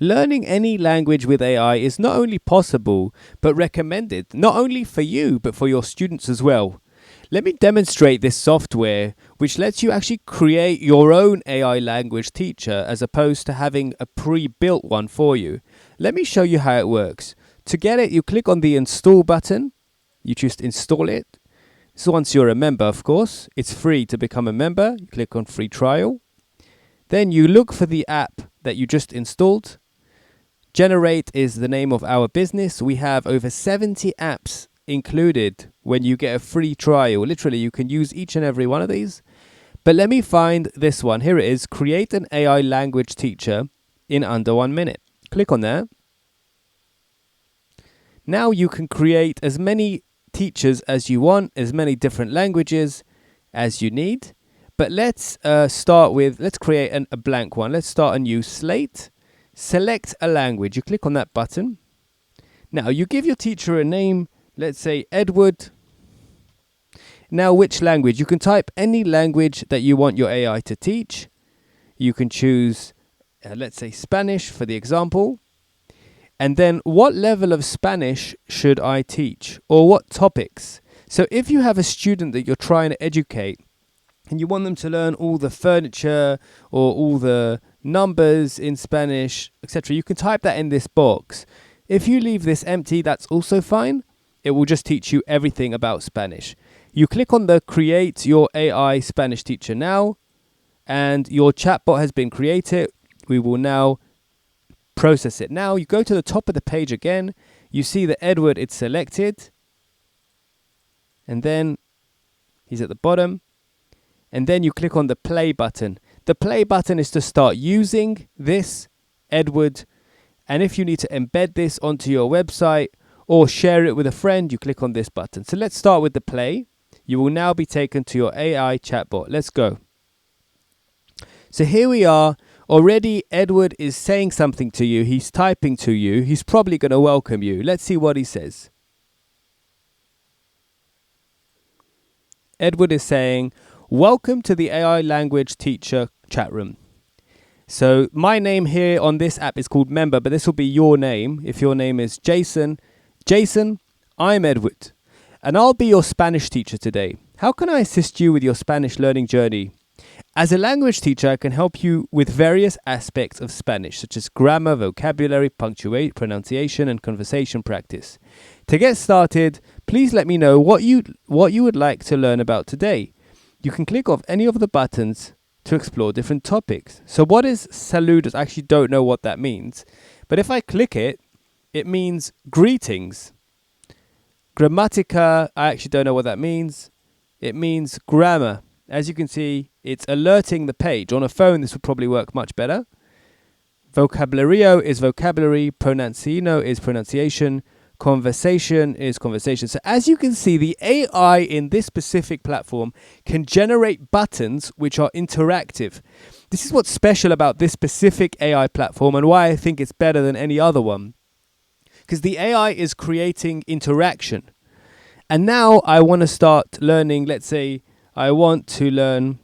Learning any language with AI is not only possible, but recommended, not only for you, but for your students as well. Let me demonstrate this software, which lets you actually create your own AI language teacher as opposed to having a pre-built one for you. Let me show you how it works. To get it, you click on the install button. You just install it. So once you're a member, of course, it's free to become a member. You click on free trial. Then you look for the app that you just installed. Generate is the name of our business. We have over 70 apps included when you get a free trial. Literally, you can use each and every one of these. But let me find this one. Here it is. Create an AI language teacher in under 1 minute. Click on there. Now you can create as many teachers as you want, as many different languages as you need. But let's create a blank one. Let's start a new slate. Select a language. You click on that button. Now you give your teacher a name. Let's say Edward. Now which language? You can type any language that you want your AI to teach. You can choose, let's say Spanish for the example. And then what level of Spanish should I teach? Or what topics? So if you have a student that you're trying to educate and you want them to learn all the furniture or all the numbers in Spanish, etc., you can type that in this box. If you leave this empty, that's also fine. It will just teach you everything about Spanish. You click on the Create Your AI Spanish Teacher Now, and your chatbot has been created. We will now process it. Now you go to the top of the page again. You see that Edward, it's selected. And then he's at the bottom. And then you click on the play button. The play button is to start using this Edward. And if you need to embed this onto your website or share it with a friend, you click on this button. So let's start with the play. You will now be taken to your AI chatbot. Let's go. So here we are. Already Edward is saying something to you. He's typing to you. He's probably going to welcome you. Let's see what he says. Edward is saying, "Welcome to the AI language teacher chat room." So my name here on this app is called Member, but this will be your name. If your name is Jason, I'm Edward, and I'll be your Spanish teacher today. How can I assist you with your Spanish learning journey? As a language teacher, I can help you with various aspects of Spanish, such as grammar, vocabulary, punctuation, pronunciation, and conversation practice. To get started, please let me know what you would like to learn about today. You can click off any of the buttons to explore different topics. So what is saludos? I actually don't know what that means. But if I click it, it means greetings. Grammatica, I actually don't know what that means. It means grammar. As you can see, it's alerting the page. On a phone, this would probably work much better. Vocabulario is vocabulary. Pronunciano is pronunciation. Conversation is conversation. So as you can see, the AI in this specific platform can generate buttons which are interactive. This is what's special about this specific AI platform and why I think it's better than any other one. Because the AI is creating interaction. And now I want to start learning, let's say, I want to learn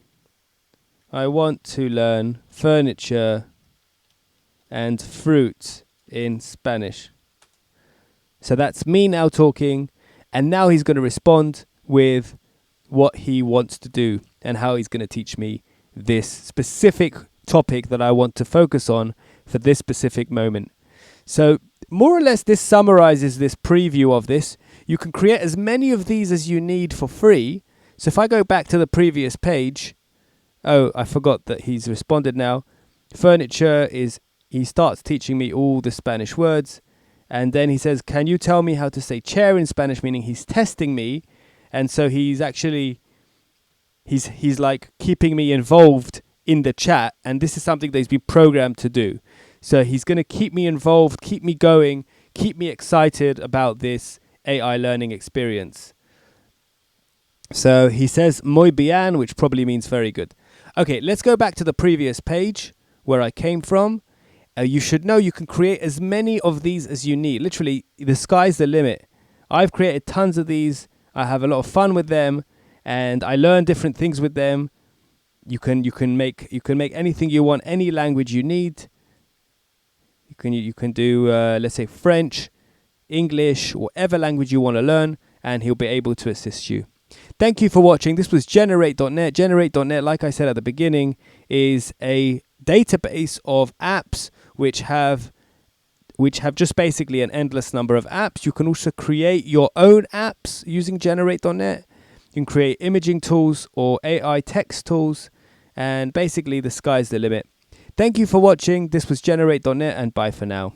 furniture and fruit in Spanish. So that's me now talking, and now he's going to respond with what he wants to do and how he's going to teach me this specific topic that I want to focus on for this specific moment. So more or less this summarizes this preview of this. You can create as many of these as you need for free. So if I go back to the previous page, oh, I forgot that he's responded now. Furniture is, he starts teaching me all the Spanish words. And then he says, can you tell me how to say chair in Spanish? Meaning he's testing me. And so he's actually, he's like keeping me involved in the chat. And this is something that he's been programmed to do. So he's going to keep me involved, keep me going, keep me excited about this AI learning experience. So he says muy bien, which probably means very good. Okay, let's go back to the previous page where I came from. You should know you can create as many of these as you need. Literally, the sky's the limit. I've created tons of these. I have a lot of fun with them, and I learn different things with them. You can make anything you want, any language you need. You can do let's say French, English, whatever language you want to learn, and he'll be able to assist you. Thank you for watching. This was Generate.net. Generate.net, like I said at the beginning, is a database of apps which have just basically an endless number of apps. You can also create your own apps using Generate.net. You can create imaging tools or AI text tools, and basically the sky's the limit. Thank you for watching. This was Generate.net, and bye for now.